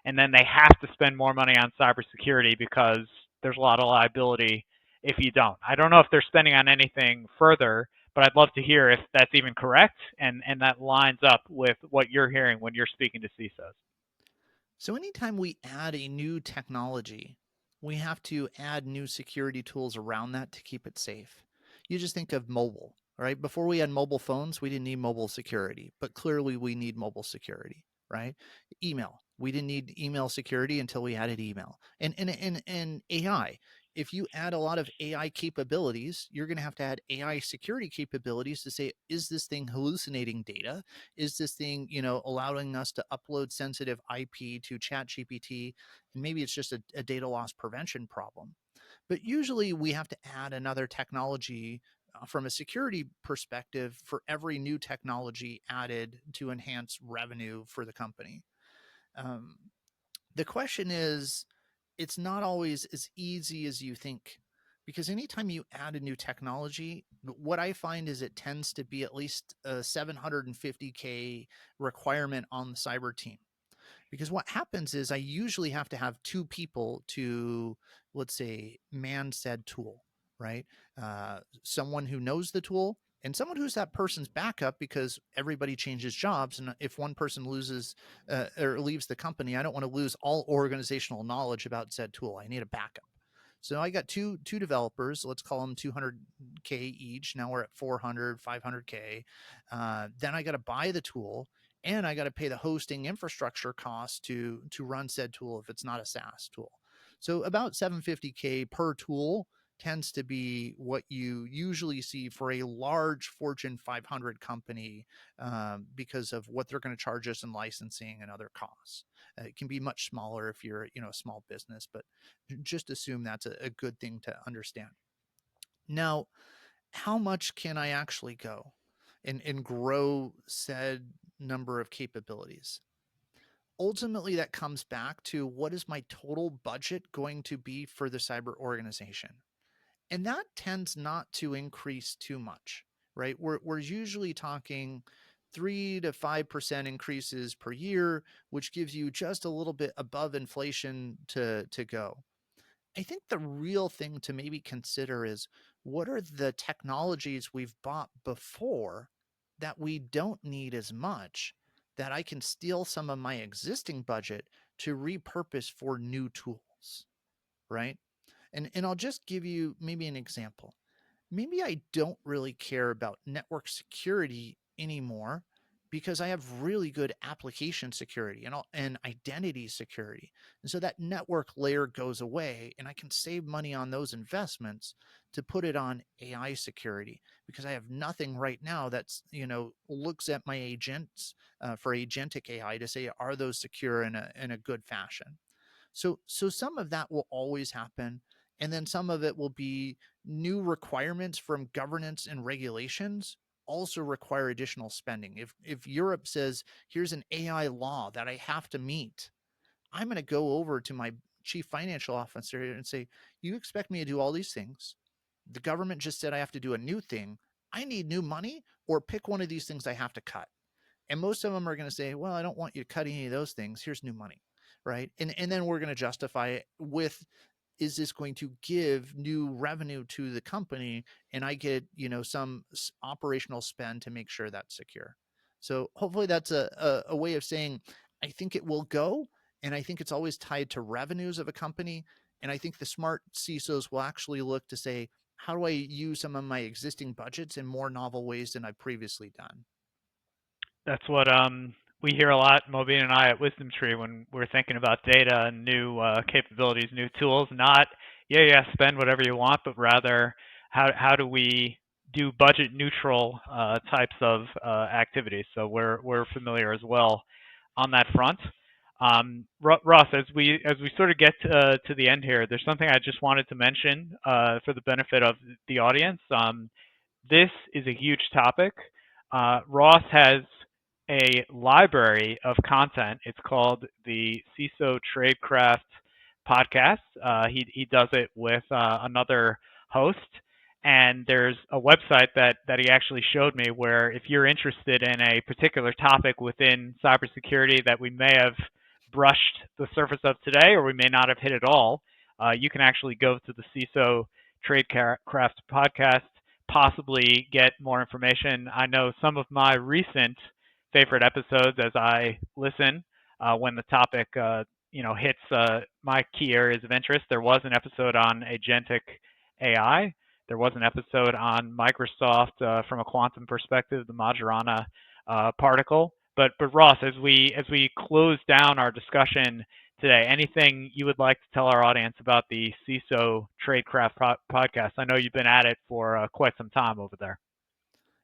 and then they have to spend more money on cybersecurity because there's a lot of liability if you don't. I don't know if they're spending on anything further, but I'd love to hear if that's even correct and that lines up with what you're hearing when you're speaking to CISOs. So anytime we add a new technology, we have to add new security tools around that to keep it safe. You just think of mobile, right? Before we had mobile phones, we didn't need mobile security, but clearly we need mobile security, right? Email. We didn't need email security until we added email. And AI. If you add a lot of AI capabilities, you're going to have to add AI security capabilities to say, is this thing hallucinating data? Is this thing, allowing us to upload sensitive IP to chat GPT? And maybe it's just a data loss prevention problem. But usually we have to add another technology from a security perspective for every new technology added to enhance revenue for the company. Um, the question is, it's not always as easy as you think, because anytime you add a new technology, what I find is it tends to be at least a 750K requirement on the cyber team. Because what happens is I usually have to have two people to, let's say, man said tool, right? Someone who knows the tool and someone who's that person's backup, because everybody changes jobs. And if one person loses or leaves the company, I don't want to lose all organizational knowledge about said tool. I need a backup. So I got two developers. Let's call them 200K each. Now we're at 400, 500K. Then I got to buy the tool, and I got to pay the hosting infrastructure costs to run said tool if it's not a SaaS tool. So about 750K per tool tends to be what you usually see for a large Fortune 500 company, because of what they're going to charge us in licensing and other costs. It can be much smaller if you're a small business, but just assume that's a good thing to understand. Now, how much can I actually go and grow said number of capabilities? Ultimately, that comes back to, what is my total budget going to be for the cyber organization? And that tends not to increase too much, right? We're usually talking 3 to 5% increases per year, which gives you just a little bit above inflation to go. I think the real thing to maybe consider is, what are the technologies we've bought before that we don't need as much, that I can steal some of my existing budget to repurpose for new tools, right? And I'll just give you maybe an example. Maybe I don't really care about network security anymore, because I have really good application security and identity security. And so that network layer goes away, and I can save money on those investments to put it on AI security, because I have nothing right now that's, looks at my agents for agentic AI to say, are those secure in a good fashion? So some of that will always happen. And then some of it will be new requirements from governance and regulations also require additional spending. If Europe says, here's an AI law that I have to meet, I'm going to go over to my chief financial officer and say, you expect me to do all these things. The government just said I have to do a new thing. I need new money, or pick one of these things I have to cut. And most of them are going to say, well, I don't want you to cut any of those things. Here's new money, right? And then we're going to justify it with, is this going to give new revenue to the company, and I get some operational spend to make sure that's secure. So hopefully that's a way of saying, I think it will go, and I think it's always tied to revenues of a company. And I think the smart CISOs will actually look to say, how do I use some of my existing budgets in more novel ways than I've previously done? That's what we hear a lot, Mobeen and I, at Wisdom Tree, when we're thinking about data and new capabilities, new tools. Not, yeah, spend whatever you want, but rather, how do we do budget neutral types of activities? So we're familiar as well on that front. Ross, as we sort of get to the end here, there's something I just wanted to mention for the benefit of the audience. This is a huge topic. Ross has a library of content. It's called the CISO Tradecraft podcast. He does it with another host. And there's a website that he actually showed me where if you're interested in a particular topic within cybersecurity that we may have brushed the surface of today or we may not have hit at all, you can actually go to the CISO Tradecraft podcast, possibly get more information. I know some of my recent favorite episodes as I listen when the topic hits my key areas of interest. There was an episode on agentic AI. There was an episode on Microsoft from a quantum perspective, the Majorana particle. But Ross, as we close down our discussion today, anything you would like to tell our audience about the CISO Tradecraft podcast? I know you've been at it for quite some time over there.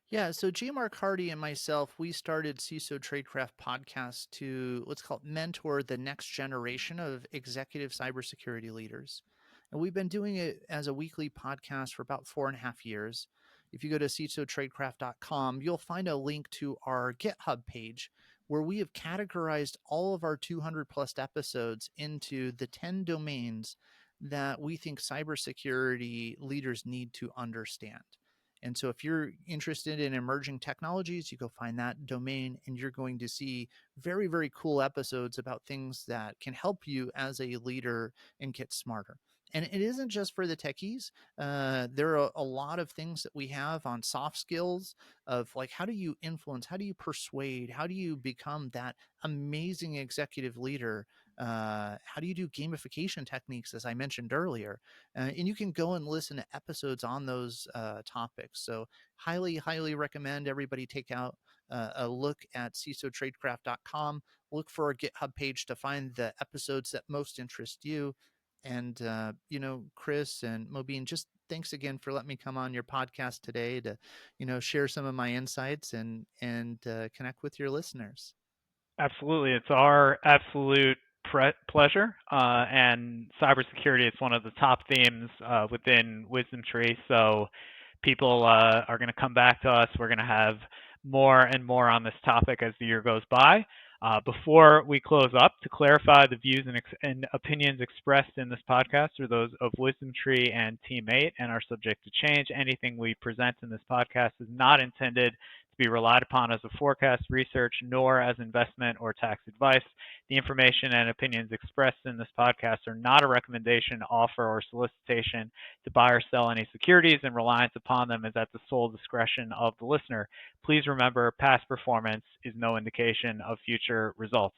Yeah, so J. Mark Hardy and myself, we started CISO Tradecraft podcast to, let's call it, mentor the next generation of executive cybersecurity leaders. And we've been doing it as a weekly podcast for about 4.5 years. If you go to CISOTradecraft.com, you'll find a link to our GitHub page where we have categorized all of our 200 plus episodes into the 10 domains that we think cybersecurity leaders need to understand. And so if you're interested in emerging technologies, you go find that domain and you're going to see very, very cool episodes about things that can help you as a leader and get smarter. And it isn't just for the techies. There are a lot of things that we have on soft skills of like, how do you influence? How do you persuade? How do you become that amazing executive leader? How do you do gamification techniques, as I mentioned earlier? And you can go and listen to episodes on those topics. So highly, highly recommend everybody take out a look at CISOTradecraft.com. Look for our GitHub page to find the episodes that most interest you. And, Chris and Mobeen, just thanks again for letting me come on your podcast today to, share some of my insights and connect with your listeners. Absolutely. It's our absolute pleasure. And cybersecurity is one of the top themes within Wisdom Tree. So people are going to come back to us. We're going to have more and more on this topic as the year goes by. Before we close up, to clarify, the views and opinions expressed in this podcast are those of Wisdom Tree and Team 8 and are subject to change. Anything we present in this podcast is not intended to be relied upon as a forecast, research, nor as investment or tax advice. The information and opinions expressed in this podcast are not a recommendation, offer, or solicitation to buy or sell any securities, and reliance upon them is at the sole discretion of the listener. Please remember, past performance is no indication of future results.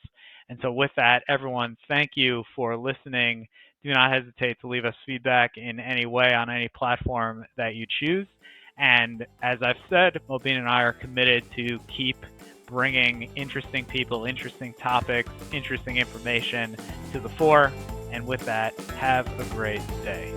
And so with that, everyone, thank you for listening. Do not hesitate to leave us feedback in any way on any platform that you choose. And as I've said, Mobeen and I are committed to keep bringing interesting people, interesting topics, interesting information to the fore. And with that, have a great day.